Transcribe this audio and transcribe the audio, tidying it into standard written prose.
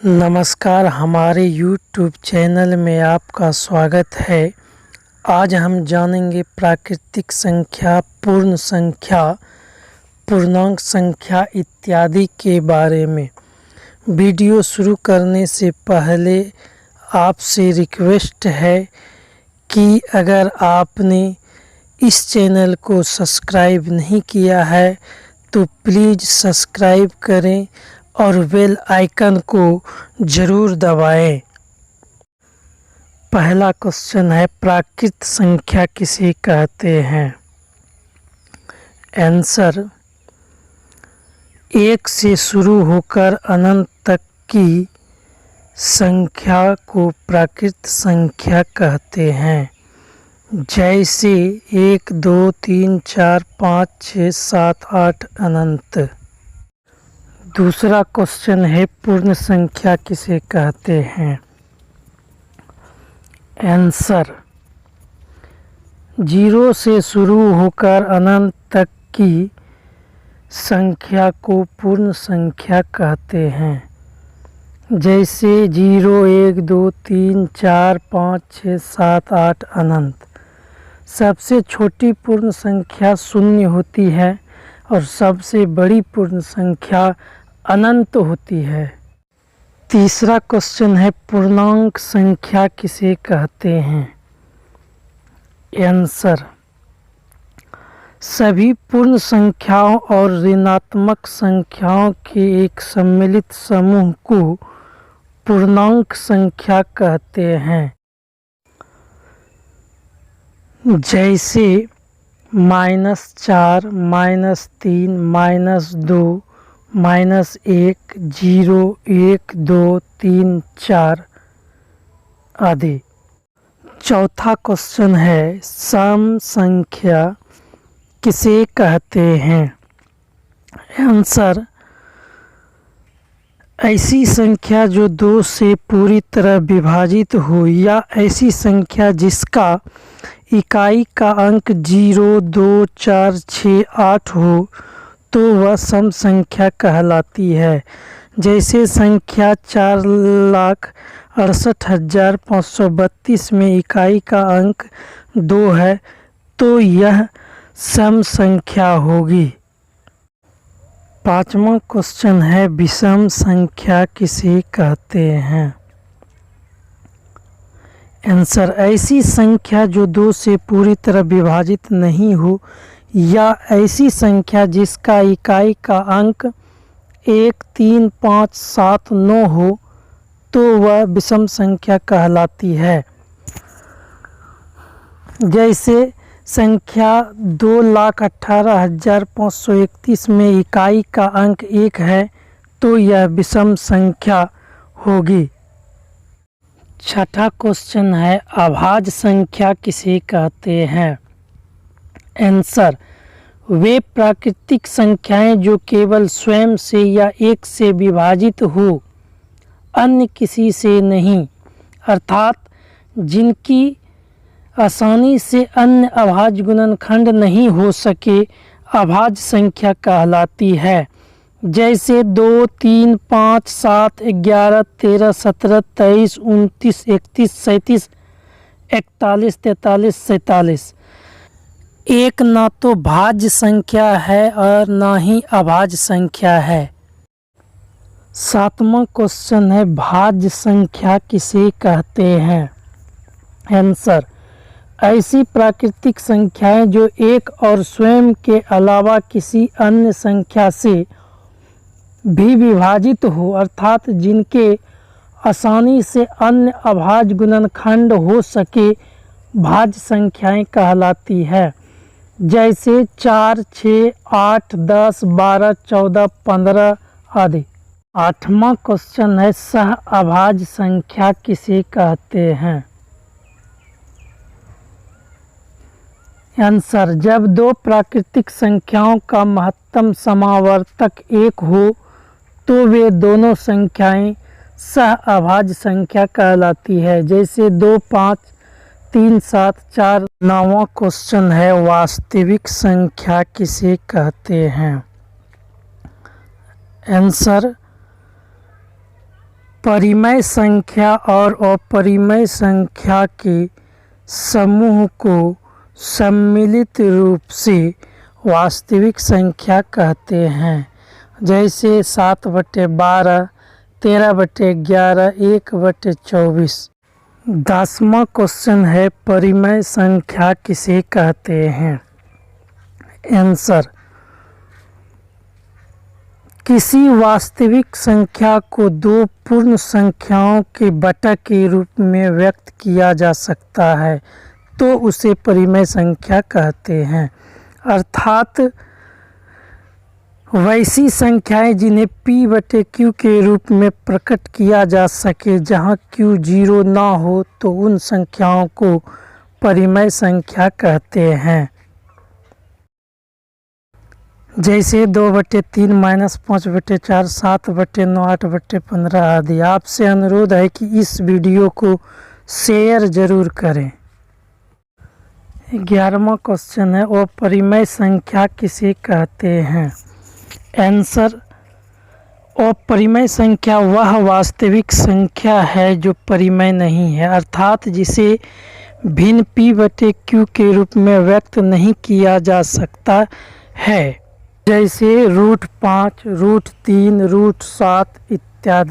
नमस्कार, हमारे YouTube channel में आपका स्वागत है। आज हम जानेंगे प्राकृतिक संख्या, पूर्ण संख्या, पूर्णांक संख्या इत्यादि के बारे में। वीडियो शुरू करने से पहले आपसे रिक्वेस्ट है कि अगर आपने इस चैनल को सब्सक्राइब नहीं किया है तो प्लीज़ सब्सक्राइब करें और बेल आइकन को ज़रूर दबाएं। पहला क्वेश्चन है, प्राकृत संख्या किसे कहते हैं? आंसर, एक से शुरू होकर अनंत तक की संख्या को प्राकृत संख्या कहते हैं। जैसे 1, 2, 3, 4, 5, 6, 7, 8 अनंत। दूसरा क्वेश्चन है, पूर्ण संख्या किसे कहते हैं? आंसर, 0 से शुरू होकर अनंत तक की संख्या को पूर्ण संख्या कहते हैं। जैसे 0, 1, 2, 3, 4, 5, 6, 7, 8 अनंत। सबसे छोटी पूर्ण संख्या 0 होती है और सबसे बड़ी पूर्ण संख्या अनंत होती है। तीसरा क्वेश्चन है, पूर्णांक संख्या किसे कहते हैं? आंसर, सभी पूर्ण संख्याओं और ऋणात्मक संख्याओं के एक सम्मिलित समूह को पूर्णांक संख्या कहते हैं। जैसे -4, -3, -2, -1, 0, 1, 2, 3, 4 आदि। चौथा क्वेश्चन है, सम संख्या किसे कहते हैं? आंसर, ऐसी संख्या जो 2 से पूरी तरह विभाजित हो या ऐसी संख्या जिसका इकाई का अंक 0, 2, 4, 6, 8 हो तो वह सम संख्या कहलाती है। जैसे संख्या 4,68,532 में इकाई का अंक 2 है तो यह सम संख्या होगी। पांचवा क्वेश्चन है, विषम संख्या किसे कहते हैं? आंसर, ऐसी संख्या जो 2 से पूरी तरह विभाजित नहीं हो या ऐसी संख्या जिसका इकाई का अंक 1, 3, 5, 7, 9 हो तो वह विषम संख्या कहलाती है। जैसे संख्या 2,18,531 में इकाई का अंक 1 है तो यह विषम संख्या होगी। छठा क्वेश्चन है, अभाज्य संख्या किसे कहते हैं? आंसर, वे प्राकृतिक संख्याएं जो केवल स्वयं से या एक से विभाजित हो, अन्य किसी से नहीं, अर्थात जिनकी आसानी से अन्य अभाज्य गुणनखंड नहीं हो सके, अभाज्य संख्या कहलाती है। जैसे 2, 3, 5, 7, 11, 13, 17, 23, 29, 31, 37, 41, 43, 47। एक ना तो भाज्य संख्या है और ना ही अभाज्य संख्या है। सातवां क्वेश्चन है, भाज्य संख्या किसे कहते हैं? आंसर, ऐसी प्राकृतिक संख्याएं जो एक और स्वयं के अलावा किसी अन्य संख्या से भी विभाजित हो, अर्थात जिनके आसानी से अन्य अभाज्य गुणनखंड हो सके, भाज्य संख्याएं कहलाती है। जैसे 4, 6, 8, 10, 12, 14, 15 आदि। आठवां क्वेश्चन है, सह अभाज्य संख्या किसे कहते हैं? आंसर, जब दो प्राकृतिक संख्याओं का महत्तम समावर्तक एक हो तो वे दोनों संख्याएं सह अभाज्य संख्या कहलाती है। जैसे 2, 5, 3, 7, 4। नौवां क्वेश्चन है, वास्तविक संख्या किसे कहते हैं? आंसर, परिमेय संख्या और अपरिमेय संख्या के समूह को सम्मिलित रूप से वास्तविक संख्या कहते हैं। जैसे 7/12, 13/11, 1/24। 10वां क्वेश्चन है परिमेय संख्या किसे कहते हैं? आंसर, किसी वास्तविक संख्या को दो पूर्ण संख्याओं के बटा के रूप में व्यक्त किया जा सकता है तो उसे परिमेय संख्या कहते हैं। अर्थात वैसी संख्याएं जिन्हें p/q के रूप में प्रकट किया जा सके जहां q 0 ना हो तो उन संख्याओं को परिमेय संख्या कहते हैं। जैसे 2/3, -5/4, 7/9, 8/15 आदि। आपसे अनुरोध है कि इस वीडियो को शेयर जरूर करें। 11वां क्वेश्चन है अपरिमेय संख्या किसे कहते हैं? आंसर, अपरिमेय संख्या वह वास्तविक संख्या है जो परिमेय नहीं है, अर्थात जिसे भिन्न p/q के रूप में व्यक्त नहीं किया जा सकता है। जैसे √5, √3, √7 इत्यादि।